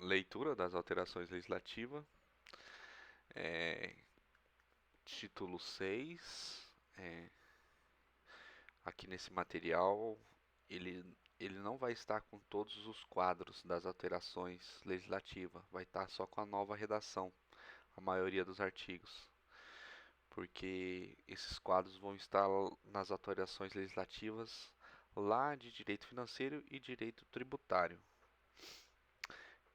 Leitura das alterações legislativas. Título 6. Aqui nesse material, ele não vai estar com todos os quadros das alterações legislativas. Vai estar só com a nova redação, a maioria dos artigos. Porque esses quadros vão estar nas alterações legislativas lá de direito financeiro e direito tributário.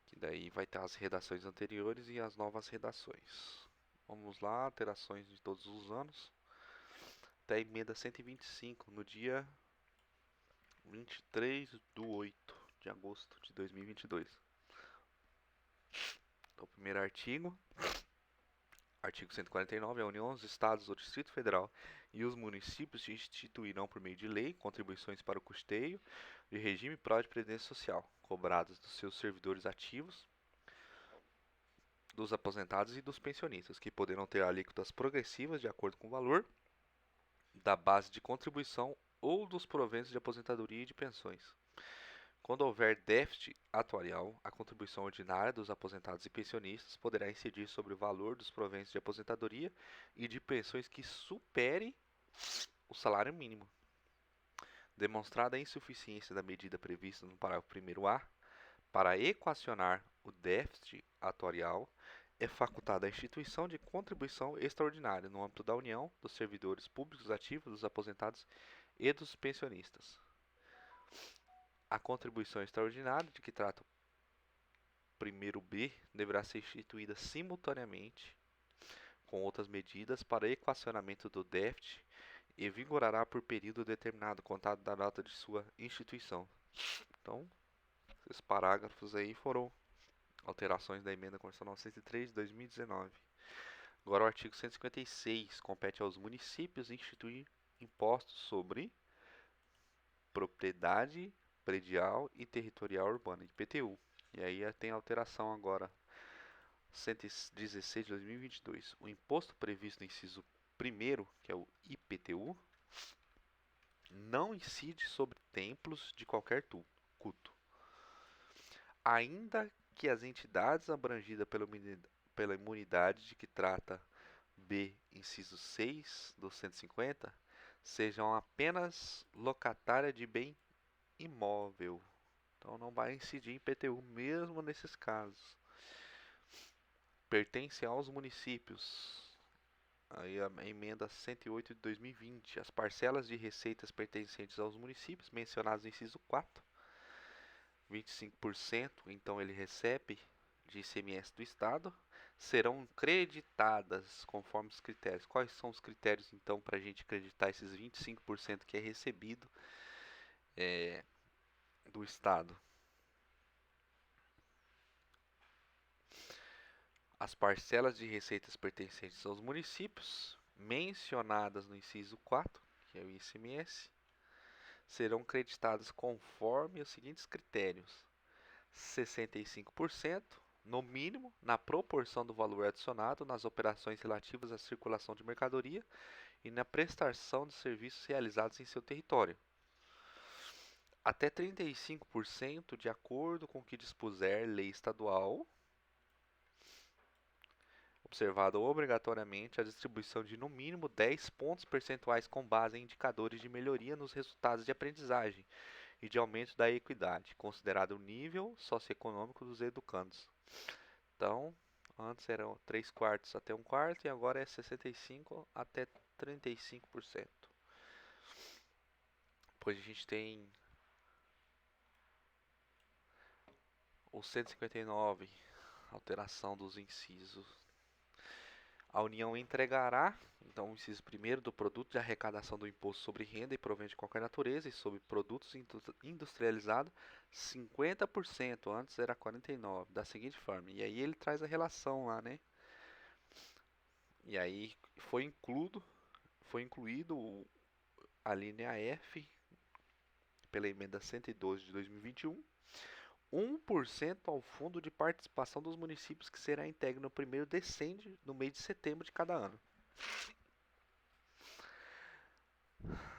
Que daí vai ter as redações anteriores e as novas redações. Vamos lá, alterações de todos os anos. Até a emenda 125, no dia 23/8 de agosto de 2022. Então, o primeiro artigo. Artigo 149. A União, os Estados, o Distrito Federal e os municípios instituirão, por meio de lei, contribuições para o custeio de regime pró de previdência social, cobradas dos seus servidores ativos, dos aposentados e dos pensionistas, que poderão ter alíquotas progressivas de acordo com o valor da base de contribuição ou dos proventos de aposentadoria e de pensões. Quando houver déficit atuarial, a contribuição ordinária dos aposentados e pensionistas poderá incidir sobre o valor dos proventos de aposentadoria e de pensões que supere o salário mínimo. Demonstrada a insuficiência da medida prevista no parágrafo 1º-A, para equacionar o déficit atuarial, é facultada a instituição de contribuição extraordinária no âmbito da União, dos servidores públicos ativos, dos aposentados e dos pensionistas. A contribuição extraordinária de que trata o primeiro B deverá ser instituída simultaneamente com outras medidas para equacionamento do déficit e vigorará por período determinado, contado da data de sua instituição. Então, esses parágrafos aí foram alterações da Emenda Constitucional 103 de 2019. Agora o artigo 156 compete aos municípios instituir impostos sobre propriedade predial e territorial urbana, IPTU. E aí tem alteração agora, 116 de 2022. O imposto previsto no inciso 1º, que é o IPTU, não incide sobre templos de qualquer culto, ainda que as entidades abrangidas pela imunidade de que trata B, inciso 6 do 150, sejam apenas locatária de bem imóvel. Então não vai incidir em IPTU mesmo nesses casos. Pertence aos municípios. Aí a emenda 108 de 2020. As parcelas de receitas pertencentes aos municípios, mencionadas no inciso 4, 25%, então ele recebe de ICMS do Estado, serão creditadas conforme os critérios. Quais são os critérios, então, para a gente acreditar esses 25% que é recebido do Estado? As parcelas de receitas pertencentes aos municípios, mencionadas no inciso 4, que é o ICMS, serão creditadas conforme os seguintes critérios: 65%, no mínimo, na proporção do valor adicionado nas operações relativas à circulação de mercadoria e na prestação de serviços realizados em seu território. Até 35%, de acordo com o que dispuser lei estadual, observado obrigatoriamente a distribuição de no mínimo 10 pontos percentuais com base em indicadores de melhoria nos resultados de aprendizagem e de aumento da equidade, considerado o nível socioeconômico dos educandos. Então, antes eram 3 quartos até 1 quarto e agora é 65 até 35%. Depois a gente tem o 159, alteração dos incisos. A União entregará, então, o inciso 1º, do produto de arrecadação do imposto sobre renda e provento de qualquer natureza e sobre produtos industrializados, 50%, antes era 49%, da seguinte forma. E aí ele traz a relação lá, né? E aí foi incluído a linha F pela emenda 112 de 2021, 1% ao fundo de participação dos municípios que será entregue no primeiro decêndio no mês de setembro de cada ano.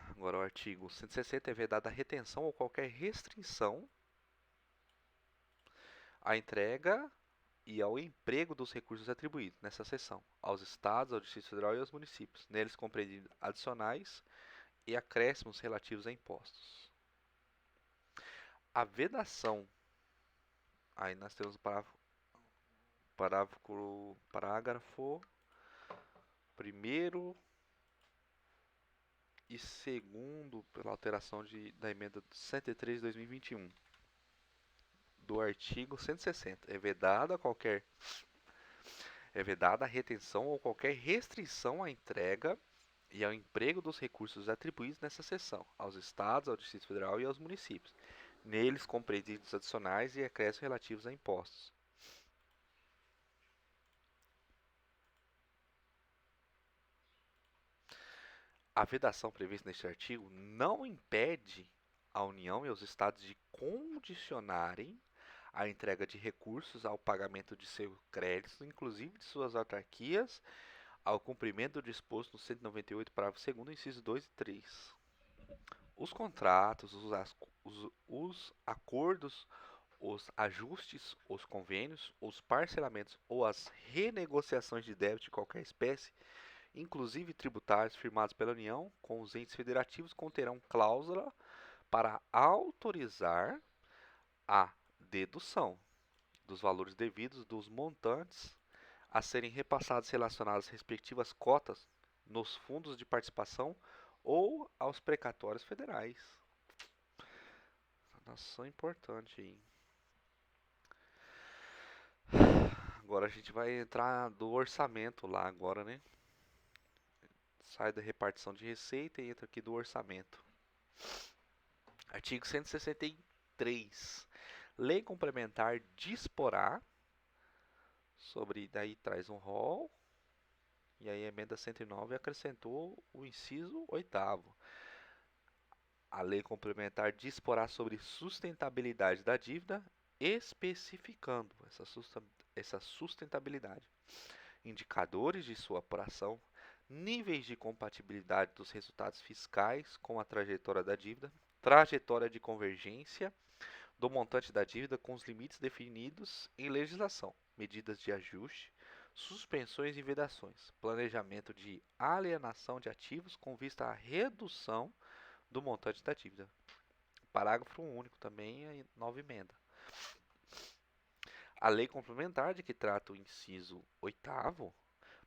Agora o artigo 160 é vedada a retenção ou qualquer restrição à entrega e ao emprego dos recursos atribuídos nessa seção aos estados, ao Distrito Federal e aos municípios, neles compreendidos adicionais e acréscimos relativos a impostos. A vedação, aí nós temos o parágrafo primeiro e segundo, pela alteração da emenda 103 de 2021, do artigo 160. É vedada a retenção ou qualquer restrição à entrega e ao emprego dos recursos atribuídos nessa seção, aos estados, ao Distrito Federal e aos municípios, neles compreendidos adicionais e acréscimos relativos a impostos. A vedação prevista neste artigo não impede a União e os estados de condicionarem a entrega de recursos ao pagamento de seus créditos, inclusive de suas autarquias, ao cumprimento do disposto no 198, parágrafo 2º, incisos 2 e 3. Os contratos, os acordos, os ajustes, os convênios, os parcelamentos ou as renegociações de débito de qualquer espécie, inclusive tributários firmados pela União com os entes federativos, conterão cláusula para autorizar a dedução dos valores devidos dos montantes a serem repassados relacionados às respectivas cotas nos fundos de participação ou aos precatórios federais. Noção importante aí. Agora a gente vai entrar do orçamento lá agora, né? Sai da repartição de receita e entra aqui do orçamento. Artigo 163. Lei complementar disporá sobre, daí traz um rol, e aí a emenda 109 acrescentou o inciso 8º. A lei complementar disporá sobre sustentabilidade da dívida, especificando essa sustentabilidade, indicadores de sua apuração, níveis de compatibilidade dos resultados fiscais com a trajetória da dívida, trajetória de convergência do montante da dívida com os limites definidos em legislação, medidas de ajuste, suspensões e vedações, planejamento de alienação de ativos com vista à redução do montante da dívida. Parágrafo único também, a nova emenda. A lei complementar de que trata o inciso 8º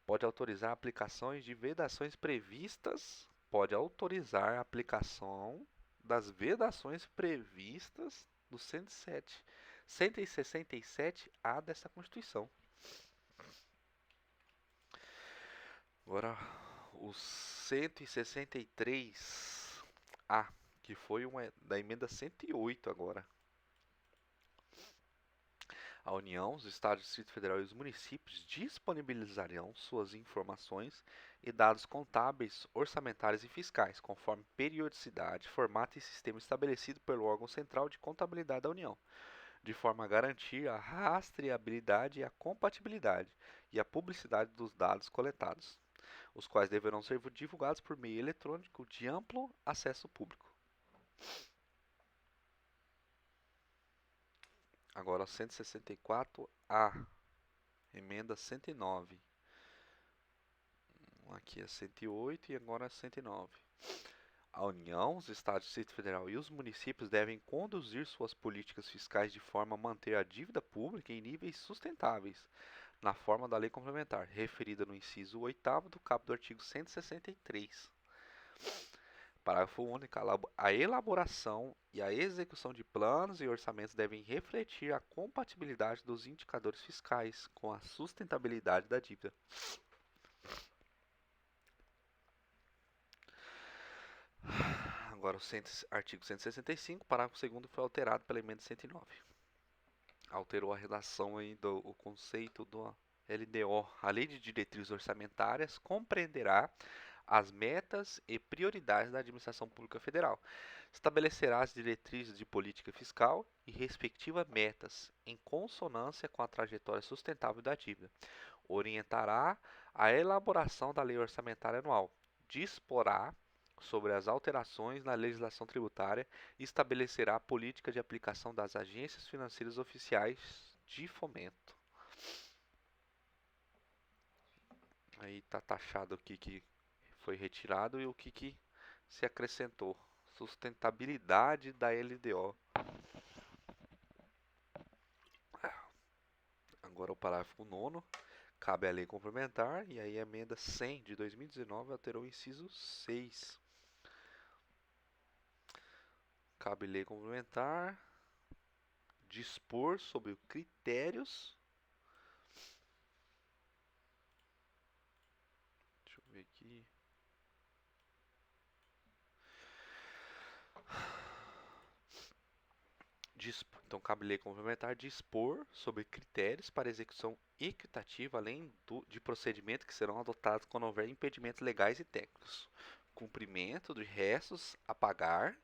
pode autorizar aplicações de vedações previstas, pode autorizar a aplicação das vedações previstas no 167A desta Constituição. Agora, o 163A, que foi da emenda 108 agora. A União, os Estados, o Distrito Federal e os municípios disponibilizarão suas informações e dados contábeis, orçamentários e fiscais, conforme periodicidade, formato e sistema estabelecido pelo órgão central de contabilidade da União, de forma a garantir a rastreabilidade e a compatibilidade e a publicidade dos dados coletados, os quais deverão ser divulgados por meio eletrônico de amplo acesso público. Agora, 164A, emenda 109. Aqui é 108 e agora é 109. A União, os Estados, o Distrito Federal e os municípios devem conduzir suas políticas fiscais de forma a manter a dívida pública em níveis sustentáveis, na forma da lei complementar, referida no inciso 8º do caput do artigo 163. Parágrafo único. A elaboração e a execução de planos e orçamentos devem refletir a compatibilidade dos indicadores fiscais com a sustentabilidade da dívida. Agora, o artigo 165, parágrafo 2º, foi alterado pela emenda 109. Alterou a redação aí o conceito do LDO. A Lei de Diretrizes Orçamentárias compreenderá as metas e prioridades da administração pública federal. Estabelecerá as diretrizes de política fiscal e respectivas metas, em consonância com a trajetória sustentável da dívida. Orientará a elaboração da lei orçamentária anual. Disporá sobre as alterações na legislação tributária e estabelecerá a política de aplicação das agências financeiras oficiais de fomento. Aí está taxado o que foi retirado e o que se acrescentou. Sustentabilidade da LDO. Agora o parágrafo 9º. Cabe à lei complementar, e aí a emenda 100 de 2019 alterou o inciso 6. Cabe lei complementar dispor sobre critérios. Deixa eu ver aqui. Então, cabe lei complementar dispor sobre critérios para execução equitativa, além de procedimentos que serão adotados quando houver impedimentos legais e técnicos, cumprimento de restos a pagar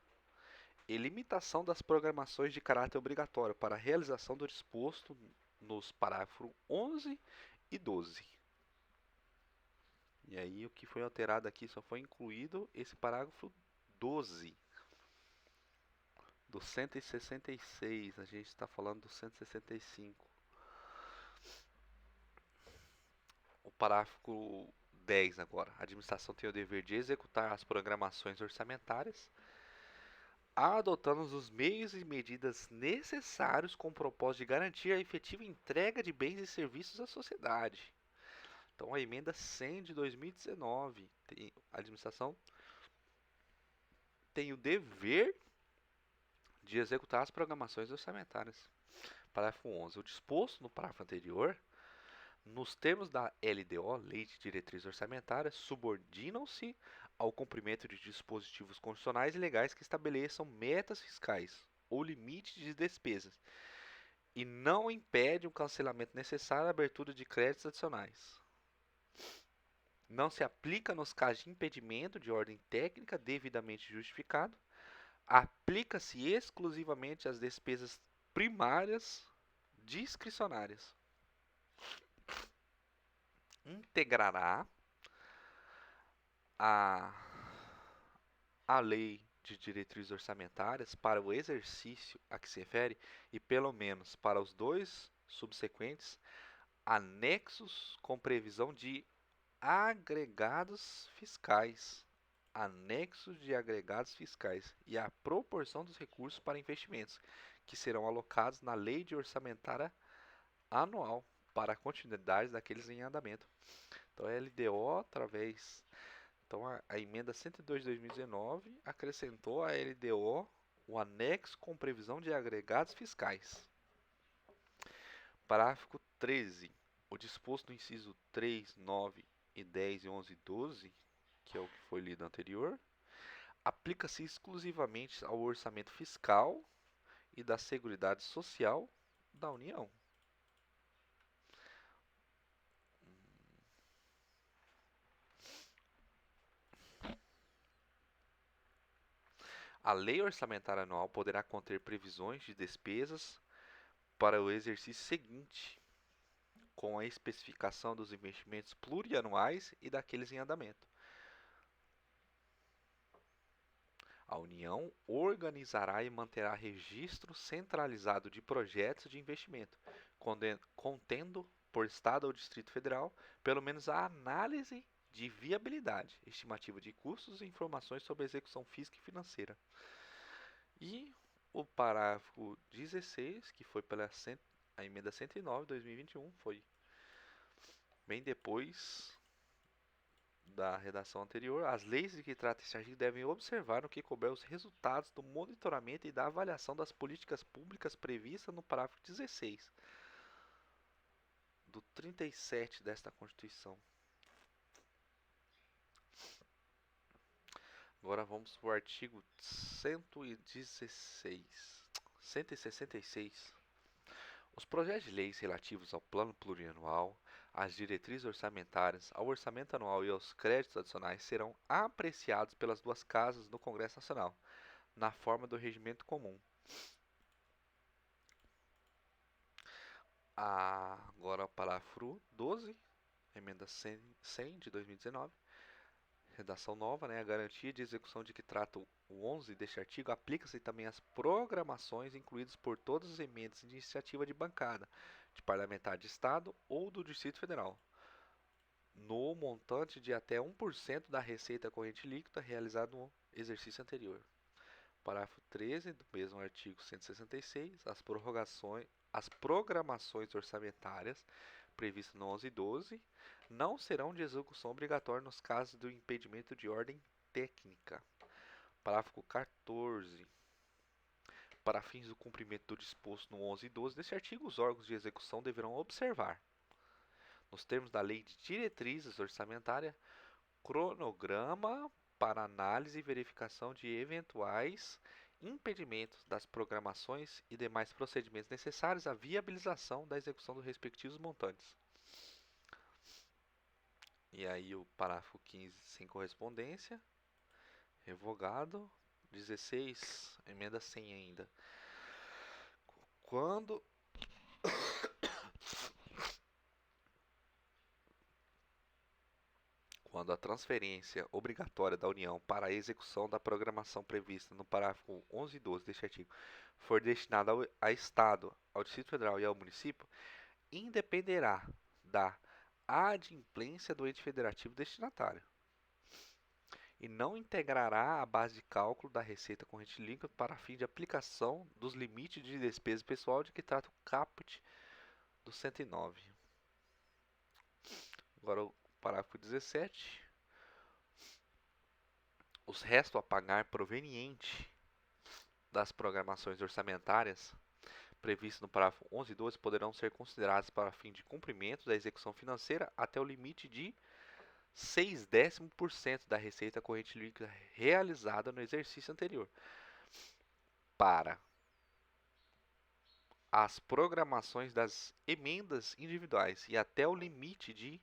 e limitação das programações de caráter obrigatório para a realização do disposto nos parágrafos 11 e 12. E aí o que foi alterado aqui só foi incluído esse parágrafo 12. Do 166, a gente está falando do 165. O parágrafo 10 agora. A administração tem o dever de executar as programações orçamentárias, adotando os meios e medidas necessários com o propósito de garantir a efetiva entrega de bens e serviços à sociedade. Então, a emenda 100 de 2019, a administração tem o dever de executar as programações orçamentárias. Parágrafo 11. O disposto no parágrafo anterior, nos termos da LDO, Lei de Diretrizes Orçamentárias, subordinam-se ao cumprimento de dispositivos constitucionais e legais que estabeleçam metas fiscais ou limites de despesas e não impedem o cancelamento necessário à abertura de créditos adicionais. Não se aplica nos casos de impedimento de ordem técnica devidamente justificado. Aplica-se exclusivamente às despesas primárias discricionárias. Integrará a lei de diretrizes orçamentárias para o exercício a que se refere e, pelo menos para os dois subsequentes, anexos com previsão de agregados fiscais. Anexos de agregados fiscais e a proporção dos recursos para investimentos que serão alocados na lei de orçamentária anual para a continuidade daqueles em andamento. Então, a LDO, através... Então, a emenda 102 de 2019 acrescentou à LDO o anexo com previsão de agregados fiscais. Parágrafo 13. O disposto no inciso 3, 9 e 10 e 11 e 12, que é o que foi lido anterior, aplica-se exclusivamente ao orçamento fiscal e da Seguridade Social da União. A lei orçamentária anual poderá conter previsões de despesas para o exercício seguinte, com a especificação dos investimentos plurianuais e daqueles em andamento. A União organizará e manterá registro centralizado de projetos de investimento, contendo, por Estado ou Distrito Federal, pelo menos a análise de viabilidade, estimativa de custos e informações sobre a execução física e financeira. E o parágrafo 16, que foi pela a emenda 109 de 2021, foi bem depois da redação anterior. As leis de que trata esse artigo devem observar no que couber os resultados do monitoramento e da avaliação das políticas públicas previstas no parágrafo 16 do 37 desta Constituição. Agora vamos para o artigo 166. Os projetos de leis relativos ao plano plurianual, às diretrizes orçamentárias, ao orçamento anual e aos créditos adicionais serão apreciados pelas duas casas no Congresso Nacional, na forma do regimento comum. Agora o parágrafo 12, emenda 100 de 2019, Redação nova, né? A garantia de execução de que trata o 11 deste artigo aplica-se também às programações incluídas por todas as emendas de iniciativa de bancada, de parlamentar de Estado ou do Distrito Federal, no montante de até 1% da receita corrente líquida realizada no exercício anterior. Parágrafo 13 do mesmo artigo 166, as programações orçamentárias previstas no 11 e 12 não serão de execução obrigatória nos casos do impedimento de ordem técnica. Parágrafo 14. Para fins do cumprimento do disposto no 11 e 12 deste artigo, os órgãos de execução deverão observar, nos termos da Lei de Diretrizes Orçamentárias, cronograma para análise e verificação de eventuais impedimentos das programações e demais procedimentos necessários à viabilização da execução dos respectivos montantes. E aí o parágrafo 15 sem correspondência, revogado. 16, emenda 100 ainda. Quando a transferência obrigatória da União para a execução da programação prevista no parágrafo 11 e 12 deste artigo for destinada ao Estado, ao Distrito Federal e ao município, independerá da adimplência do ente federativo destinatário e não integrará a base de cálculo da receita corrente líquida para fim de aplicação dos limites de despesa pessoal de que trata o caput do 109. Agora o parágrafo 17. Os restos a pagar proveniente das programações orçamentárias previstos no parágrafo 11 e 12 poderão ser considerados para fim de cumprimento da execução financeira até o limite de 0,6% da receita corrente líquida realizada no exercício anterior. Para as programações das emendas individuais e até o limite de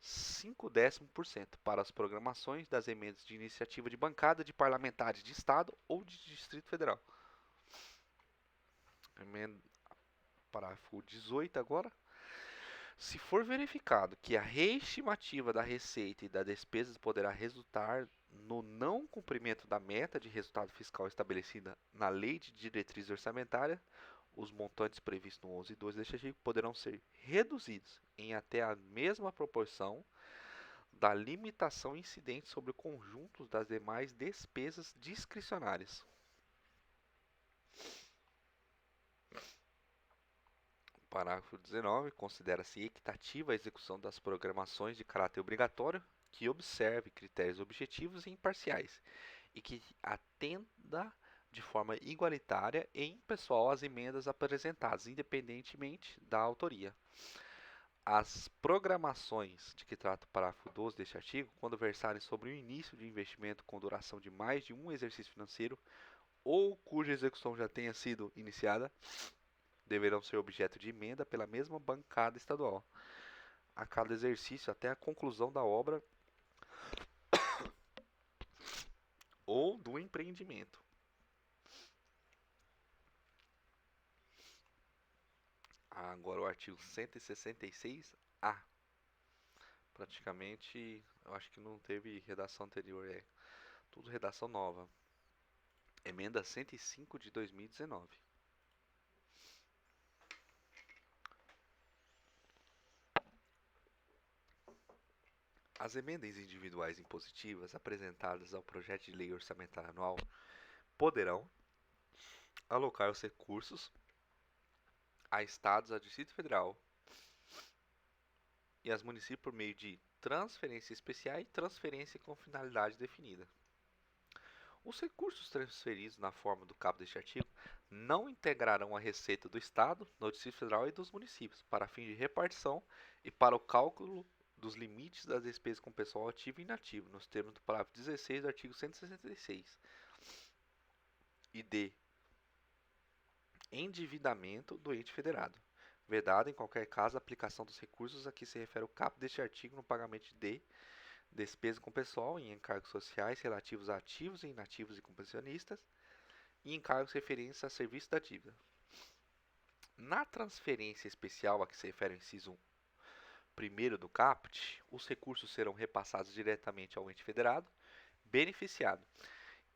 0,5% para as programações das emendas de iniciativa de bancada de parlamentares de Estado ou de Distrito Federal. Parágrafo 18 agora. Se for verificado que a reestimativa da receita e da despesa poderá resultar no não cumprimento da meta de resultado fiscal estabelecida na Lei de Diretriz Orçamentária, os montantes previstos no 11 e 12 deste artigo poderão ser reduzidos em até a mesma proporção da limitação incidente sobre o conjunto das demais despesas discricionárias. Parágrafo 19. Considera-se equitativa a execução das programações de caráter obrigatório que observe critérios objetivos e imparciais e que atenda de forma igualitária e impessoal às emendas apresentadas, independentemente da autoria. As programações de que trata o parágrafo 12 deste artigo, quando versarem sobre o início de investimento com duração de mais de um exercício financeiro ou cuja execução já tenha sido iniciada, deverão ser objeto de emenda pela mesma bancada estadual a cada exercício até a conclusão da obra ou do empreendimento. Agora o artigo 166-A. Praticamente, eu acho que não teve redação anterior, é tudo redação nova. Emenda 105 de 2019. As emendas individuais impositivas apresentadas ao projeto de lei orçamentária anual poderão alocar os recursos a estados, a Distrito Federal e aos municípios por meio de transferência especial e transferência com finalidade definida. Os recursos transferidos na forma do caput deste artigo não integrarão a receita do Estado, do Distrito Federal e dos municípios para fim de repartição e para o cálculo dos limites das despesas com pessoal ativo e inativo, nos termos do parágrafo 16 do artigo 166, e de endividamento do ente federado, vedada em qualquer caso a aplicação dos recursos a que se refere o caput deste artigo no pagamento de despesas com pessoal em encargos sociais relativos a ativos e inativos e com pensionistas e encargos referentes a serviço da dívida. Na transferência especial a que se refere o inciso 1º do caput, os recursos serão repassados diretamente ao ente federado beneficiado,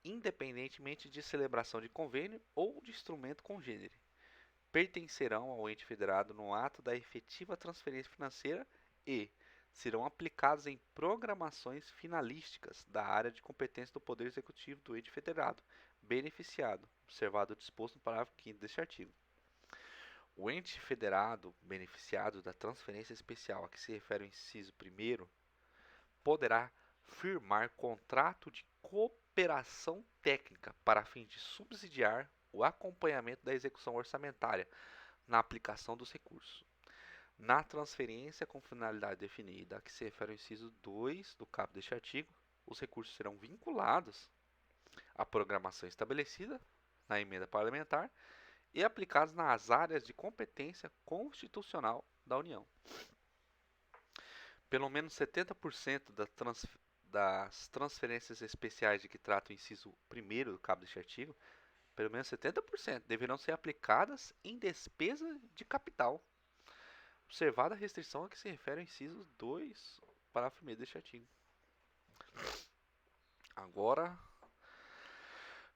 independentemente de celebração de convênio ou de instrumento congênere. Pertencerão ao ente federado no ato da efetiva transferência financeira e serão aplicados em programações finalísticas da área de competência do Poder Executivo do ente federado beneficiado, observado o disposto no parágrafo 5º deste artigo. O ente federado beneficiado da transferência especial a que se refere o inciso 1º poderá firmar contrato de cooperação técnica para fim de subsidiar o acompanhamento da execução orçamentária na aplicação dos recursos. Na transferência com finalidade definida a que se refere o inciso 2 do caput deste artigo, os recursos serão vinculados à programação estabelecida na emenda parlamentar e aplicados nas áreas de competência constitucional da União. Pelo menos 70% das transferências especiais de que trata o inciso 1º do caput deste artigo, pelo menos 70% deverão ser aplicadas em despesa de capital, observada a restrição a que se refere ao inciso 2, parágrafo 1º deste artigo. Agora,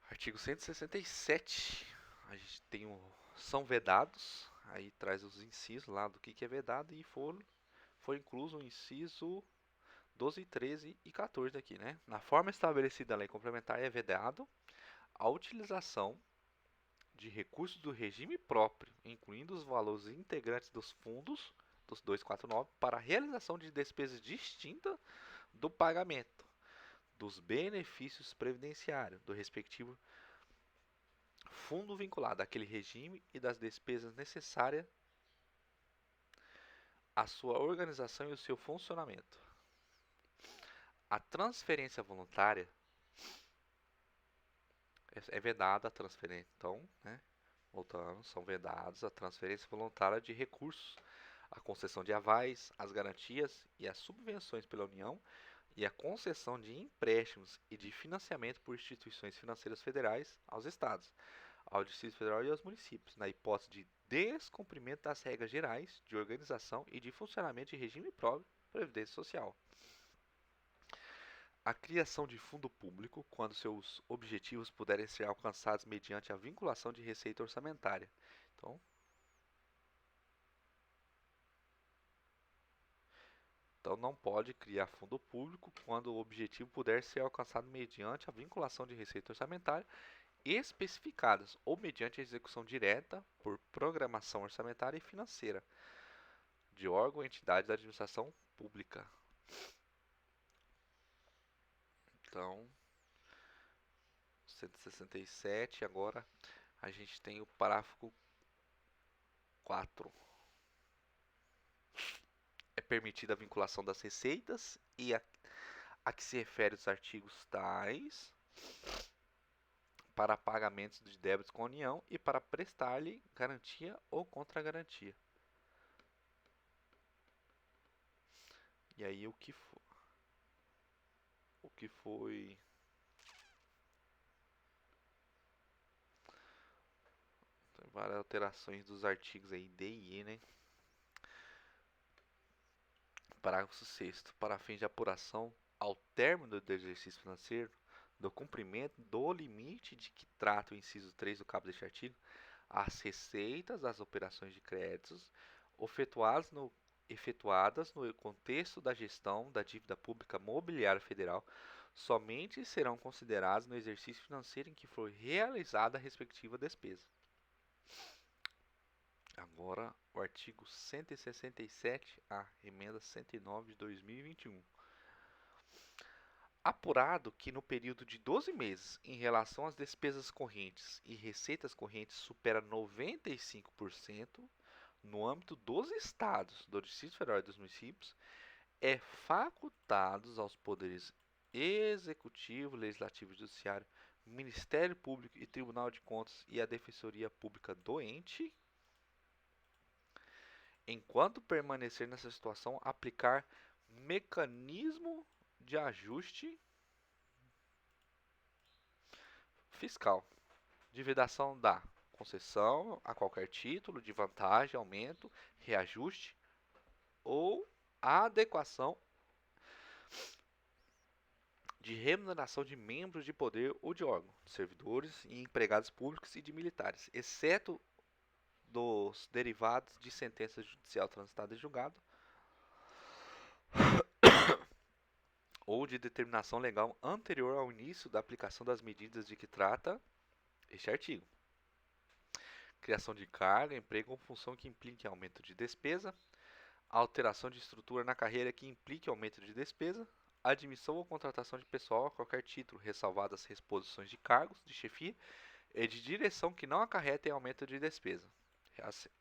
artigo 167, a gente tem são vedados, aí traz os incisos lá do que é vedado e foi incluso o inciso 12, 13 e 14 aqui, né? Na forma estabelecida na lei complementar é vedado a utilização de recursos do regime próprio, incluindo os valores integrantes dos fundos dos 249 para a realização de despesas distintas do pagamento dos benefícios previdenciários do respectivo fundo vinculado àquele regime e das despesas necessárias à sua organização e ao seu funcionamento. A transferência voluntária é vedada a transferência, então, né, voltando, são vedados a transferência voluntária de recursos, a concessão de avais, as garantias e as subvenções pela União e a concessão de empréstimos e de financiamento por instituições financeiras federais aos estados, ao Distrito Federal e aos municípios, na hipótese de descumprimento das regras gerais de organização e de funcionamento de regime próprio de previdência social. A criação de fundo público, quando seus objetivos puderem ser alcançados mediante a vinculação de receita orçamentária. Então não pode criar fundo público quando o objetivo puder ser alcançado mediante a vinculação de receita orçamentária especificadas ou mediante a execução direta por programação orçamentária e financeira de órgão ou entidade da administração pública. Então, 167, agora a gente tem o parágrafo 4. É permitida a vinculação das receitas e a que se refere os artigos tais para pagamentos de débitos com a União e para prestar-lhe garantia ou contragarantia. E aí o que foi tem várias alterações dos artigos aí D e E, né? Parágrafo 6º. Para fins de apuração ao término do exercício financeiro do cumprimento do limite de que trata o inciso 3 do caput deste artigo, as receitas das operações de créditos efetuadas no contexto da gestão da dívida pública mobiliária federal somente serão consideradas no exercício financeiro em que for realizada a respectiva despesa. Agora, o artigo 167, a emenda 109 de 2021. Apurado que no período de 12 meses, em relação às despesas correntes e receitas correntes supera 95% no âmbito dos estados, do Distrito Federal e dos municípios, é facultados aos poderes executivo, legislativo e judiciário, Ministério Público e Tribunal de Contas e a Defensoria Pública do ente, enquanto permanecer nessa situação, aplicar mecanismo de ajuste fiscal, de vedação da concessão a qualquer título, de vantagem, aumento, reajuste ou a adequação de remuneração de membros de poder ou de órgão, de servidores e empregados públicos e de militares, exceto dos derivados de sentença judicial transitada em julgado ou de determinação legal anterior ao início da aplicação das medidas de que trata este artigo. Criação de carga, emprego ou função que implique aumento de despesa, alteração de estrutura na carreira que implique aumento de despesa, admissão ou contratação de pessoal a qualquer título, ressalvadas as reposições de cargos de chefia e de direção que não acarretem aumento de despesa,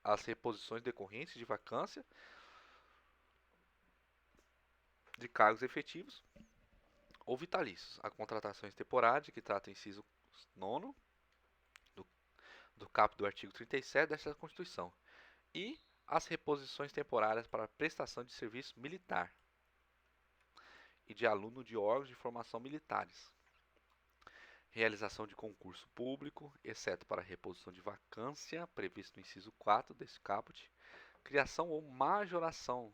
as reposições decorrentes de vacância de cargos efetivos ou vitalícios, a contratações temporárias, que trata o inciso 9 do caput do artigo 37 desta Constituição, e as reposições temporárias para prestação de serviço militar e de aluno de órgãos de formação militares. Realização de concurso público, exceto para reposição de vacância, previsto no inciso 4 deste caput. Criação ou majoração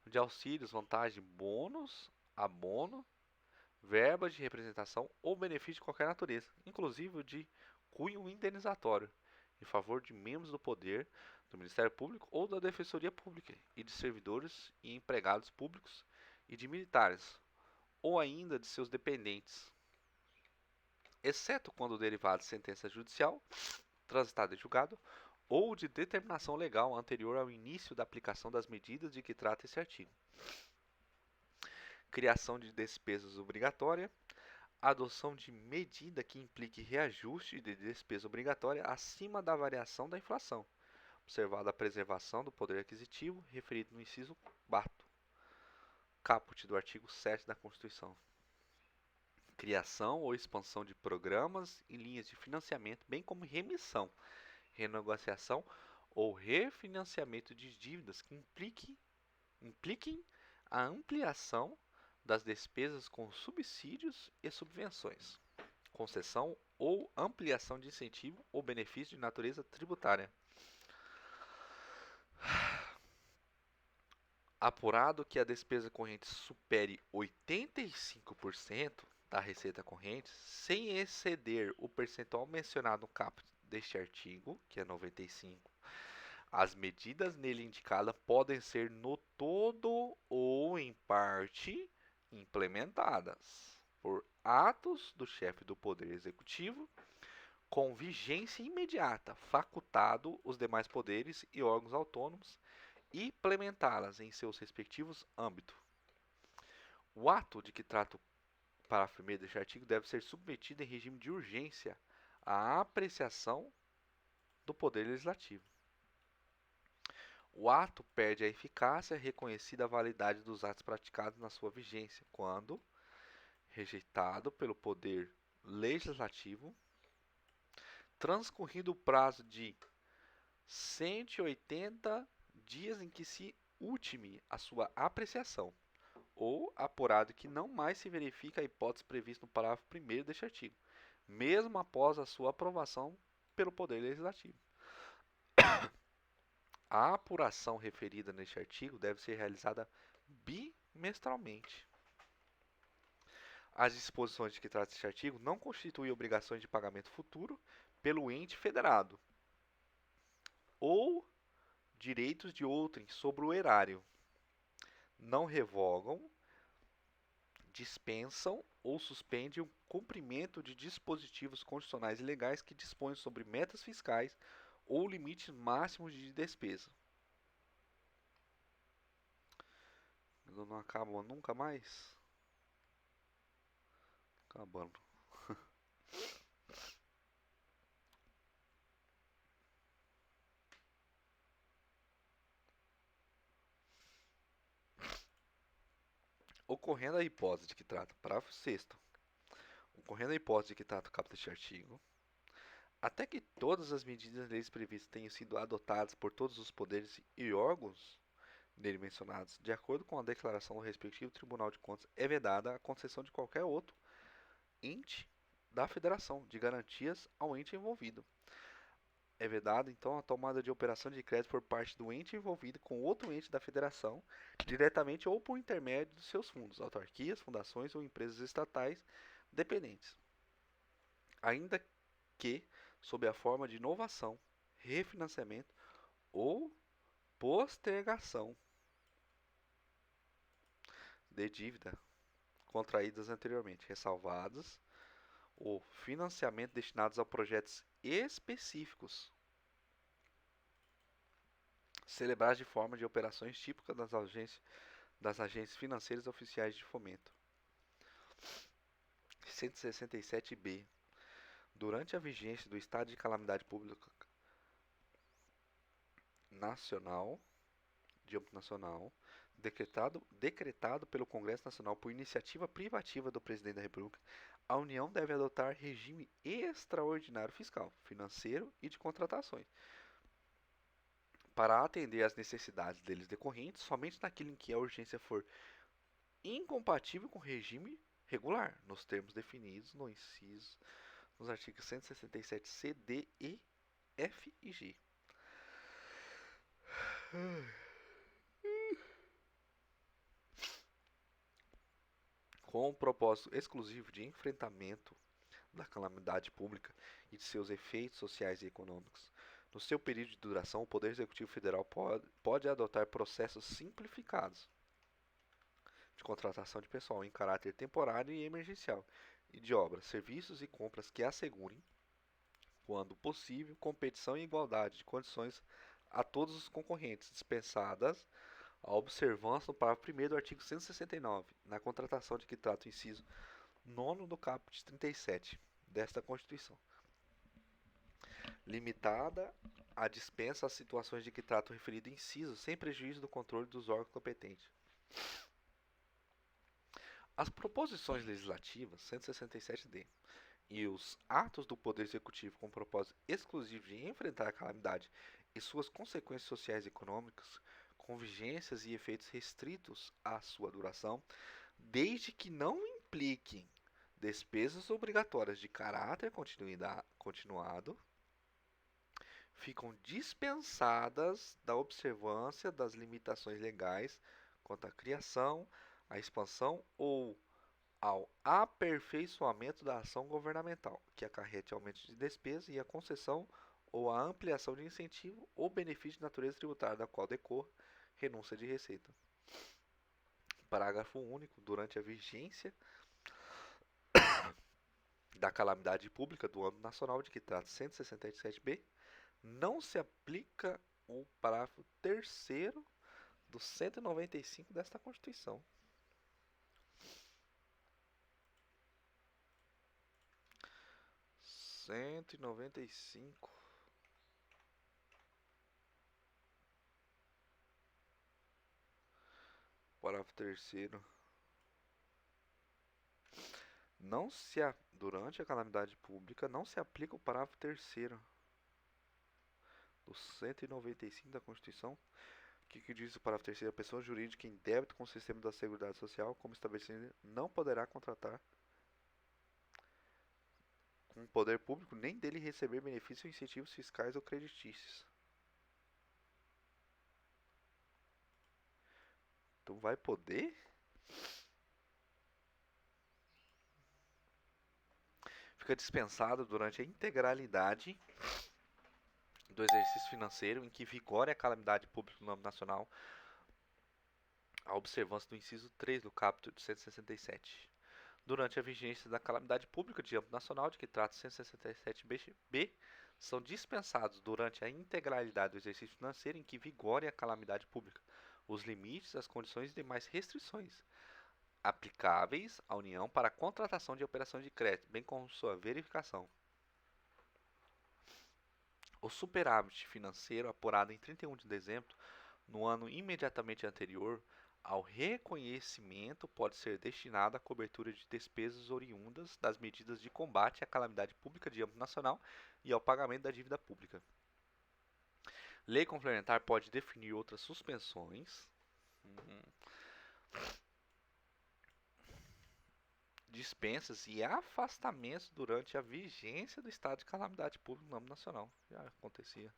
de auxílios, vantagem, bônus, abono, verbas de representação ou benefício de qualquer natureza, inclusive de cunho indenizatório, em favor de membros do poder, do Ministério Público ou da Defensoria Pública, e de servidores e empregados públicos e de militares, ou ainda de seus dependentes, exceto quando derivado de sentença judicial, transitada em julgado, ou de determinação legal anterior ao início da aplicação das medidas de que trata esse artigo. Criação de despesas obrigatória, adoção de medida que implique reajuste de despesa obrigatória acima da variação da inflação, observada a preservação do poder aquisitivo referido no inciso 4, caput do artigo 7 da Constituição. Criação ou expansão de programas e linhas de financiamento, bem como remissão, renegociação ou refinanciamento de dívidas que impliquem a ampliação das despesas com subsídios e subvenções, concessão ou ampliação de incentivo ou benefício de natureza tributária. Apurado que a despesa corrente supere 85% da receita corrente, sem exceder o percentual mencionado no caput deste artigo, que é 95%, as medidas nele indicadas podem ser no todo ou em parte implementadas por atos do chefe do Poder Executivo com vigência imediata, facultado os demais poderes e órgãos autônomos implementá-las em seus respectivos âmbitos. O ato de que trata o parágrafo 1º deste artigo deve ser submetido em regime de urgência à apreciação do Poder Legislativo. O ato perde a eficácia reconhecida a validade dos atos praticados na sua vigência, quando rejeitado pelo Poder Legislativo, transcorrido o prazo de 180 dias em que se ultime a sua apreciação, ou apurado que não mais se verifica a hipótese prevista no parágrafo 1º deste artigo, mesmo após a sua aprovação pelo Poder Legislativo. A apuração referida neste artigo deve ser realizada bimestralmente. As disposições de que trata este artigo não constituem obrigações de pagamento futuro pelo ente federado ou direitos de outrem sobre o erário. Não revogam, dispensam ou suspendem o cumprimento de dispositivos constitucionais e legais que dispõem sobre metas fiscais ou limites máximos de despesa. Não acabam nunca mais? Acabando. Ocorrendo a hipótese de que trata o parágrafo 6º, ocorrendo a hipótese de que trata o caput deste artigo, até que todas as medidas leis previstas tenham sido adotadas por todos os poderes e órgãos nele mencionados, de acordo com a declaração do respectivo Tribunal de Contas, é vedada a concessão de qualquer outro ente da Federação de garantias ao ente envolvido, É vedado, então, a tomada de operação de crédito por parte do ente envolvido com outro ente da federação, diretamente ou por intermédio dos seus fundos, autarquias, fundações ou empresas estatais dependentes, ainda que sob a forma de inovação, refinanciamento ou postergação de dívida contraídas anteriormente, ressalvadas o financiamento destinados a projetos específicos, celebrados de forma de operações típicas das agências financeiras oficiais de fomento. 167b. Durante a vigência do estado de calamidade pública nacional, de âmbito nacional, decretado pelo Congresso Nacional por iniciativa privativa do Presidente da República, a União deve adotar regime extraordinário fiscal, financeiro e de contratações, para atender às necessidades deles decorrentes somente naquilo em que a urgência for incompatível com o regime regular, nos termos definidos nos artigos 167c, d, e, f e g. Com o propósito exclusivo de enfrentamento da calamidade pública e de seus efeitos sociais e econômicos. No seu período de duração, o Poder Executivo Federal pode adotar processos simplificados de contratação de pessoal em caráter temporário e emergencial, e de obras, serviços e compras que assegurem, quando possível, competição e igualdade de condições a todos os concorrentes, dispensadas a observância no parágrafo 1º do artigo 169, na contratação de que trata o inciso 9º do caput 37 desta Constituição, limitada a dispensa às situações de que trata o referido inciso, sem prejuízo do controle dos órgãos competentes. As proposições legislativas 167d e os atos do Poder Executivo com propósito exclusivo de enfrentar a calamidade e suas consequências sociais e econômicas, com vigências e efeitos restritos à sua duração, desde que não impliquem despesas obrigatórias de caráter continuado, ficam dispensadas da observância das limitações legais quanto à criação, à expansão ou ao aperfeiçoamento da ação governamental, que acarrete aumento de despesa e a concessão ou a ampliação de incentivo ou benefício de natureza tributária da qual decorra renúncia de receita. Parágrafo único. Durante a vigência da calamidade pública do âmbito nacional de que trata 167b, não se aplica o parágrafo 3º do 195 desta Constituição. Cento e noventa e cinco. Parágrafo 3º. Durante a calamidade pública, não se aplica o parágrafo 3º do 195 da Constituição. O que diz o parágrafo 3º? A pessoa jurídica em débito com o sistema da Seguridade Social, como estabelecido, não poderá contratar com o poder público, nem dele receber benefícios ou incentivos fiscais ou creditícios. Então vai poder? Fica dispensado durante a integralidade do exercício financeiro em que vigore a calamidade pública no âmbito nacional, a observância do inciso 3 do caput de 167. Durante a vigência da calamidade pública de âmbito nacional, de que trata 167b, são dispensados durante a integralidade do exercício financeiro em que vigore a calamidade pública os limites, as condições e demais restrições aplicáveis à União para a contratação de operações de crédito, bem como sua verificação. O superávit financeiro apurado em 31 de dezembro, no ano imediatamente anterior ao reconhecimento, pode ser destinado à cobertura de despesas oriundas das medidas de combate à calamidade pública de âmbito nacional e ao pagamento da dívida pública. Lei complementar pode definir outras suspensões dispensas e afastamentos durante a vigência do estado de calamidade pública no âmbito nacional. Já acontecia.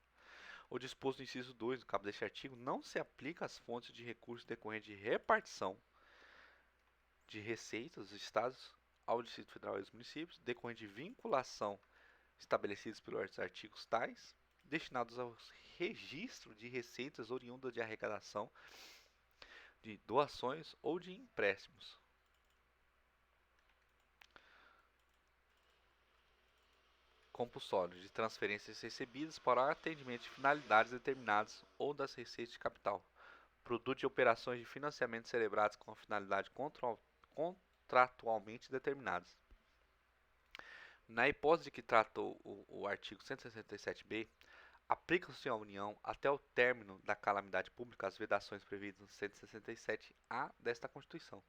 O disposto no inciso 2 do cabo deste artigo não se aplica às fontes de recursos decorrentes de repartição de receitas dos estados ao Distrito Federal e aos municípios, decorrente de vinculação estabelecidos pelos artigos tais, destinados ao registro de receitas oriundas de arrecadação de doações ou de empréstimos. Compulsório de transferências recebidas para atendimento de finalidades determinadas ou das receitas de capital, produto de operações de financiamento celebradas com a finalidade contratualmente determinadas. Na hipótese de que trata o artigo 167b, aplica-se à União até o término da calamidade pública as vedações previstas no 167A desta Constituição.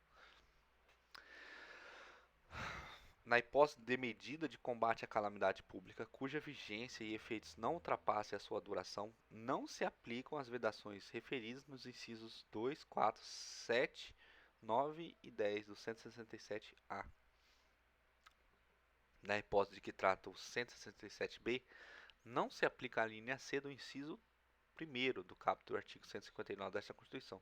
Na hipótese de medida de combate à calamidade pública, cuja vigência e efeitos não ultrapassem a sua duração, não se aplicam as vedações referidas nos incisos 2, 4, 7, 9 e 10 do 167A. Na hipótese de que trata o 167B, não se aplica a linha C do inciso 1º do caput do artigo 159 desta Constituição,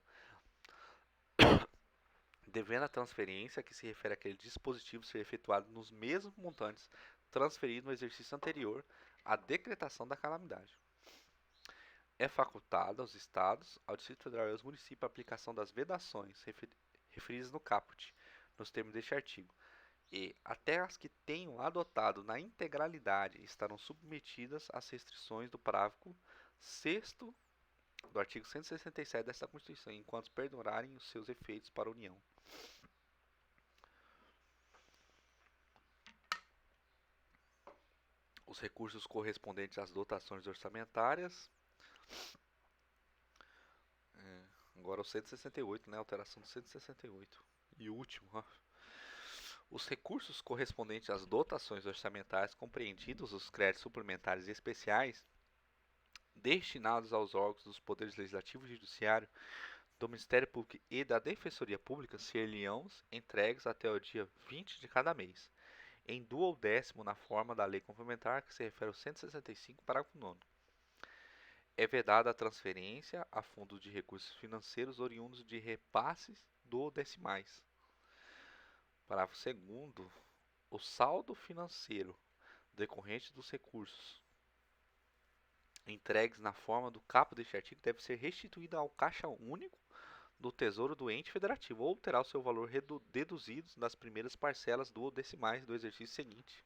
devendo a transferência a que se refere aquele dispositivo ser efetuado nos mesmos montantes transferidos no exercício anterior à decretação da calamidade. É facultado aos Estados, ao Distrito Federal e aos municípios a aplicação das vedações referidas no caput, nos termos deste artigo, e até as que tenham adotado na integralidade estarão submetidas às restrições do parágrafo 6º do artigo 167 desta Constituição, enquanto perdurarem os seus efeitos para a União. Os recursos correspondentes às dotações orçamentárias. Agora o 168, né? Alteração do 168. E o último, ó. Os recursos correspondentes às dotações orçamentárias compreendidos os créditos suplementares especiais destinados aos órgãos dos poderes legislativo e judiciário, do Ministério Público e da Defensoria Pública ser-lhe-ão entregues até o dia 20 de cada mês, em dual décimo na forma da lei complementar que se refere ao 165, parágrafo 9º. É vedada a transferência a fundos de recursos financeiros oriundos de repasses duodecimais. Parágrafo 2º. O saldo financeiro decorrente dos recursos entregues na forma do caput deste artigo deve ser restituído ao caixa único do Tesouro do ente federativo ou terá o seu valor deduzido das primeiras parcelas duodecimais do exercício seguinte.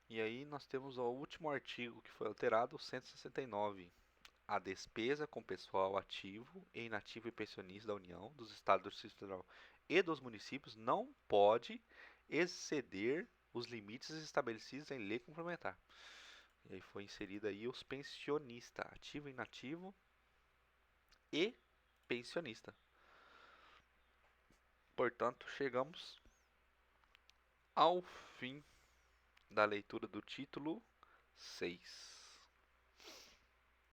E aí nós temos o último artigo que foi alterado, o 169. A despesa com pessoal ativo e inativo e pensionista da União, dos Estados do Distrito Federal e dos municípios não pode exceder os limites estabelecidos em lei complementar. E aí foi inserido aí os pensionistas, ativo, inativo e pensionista. Portanto, chegamos ao fim da leitura do título 6.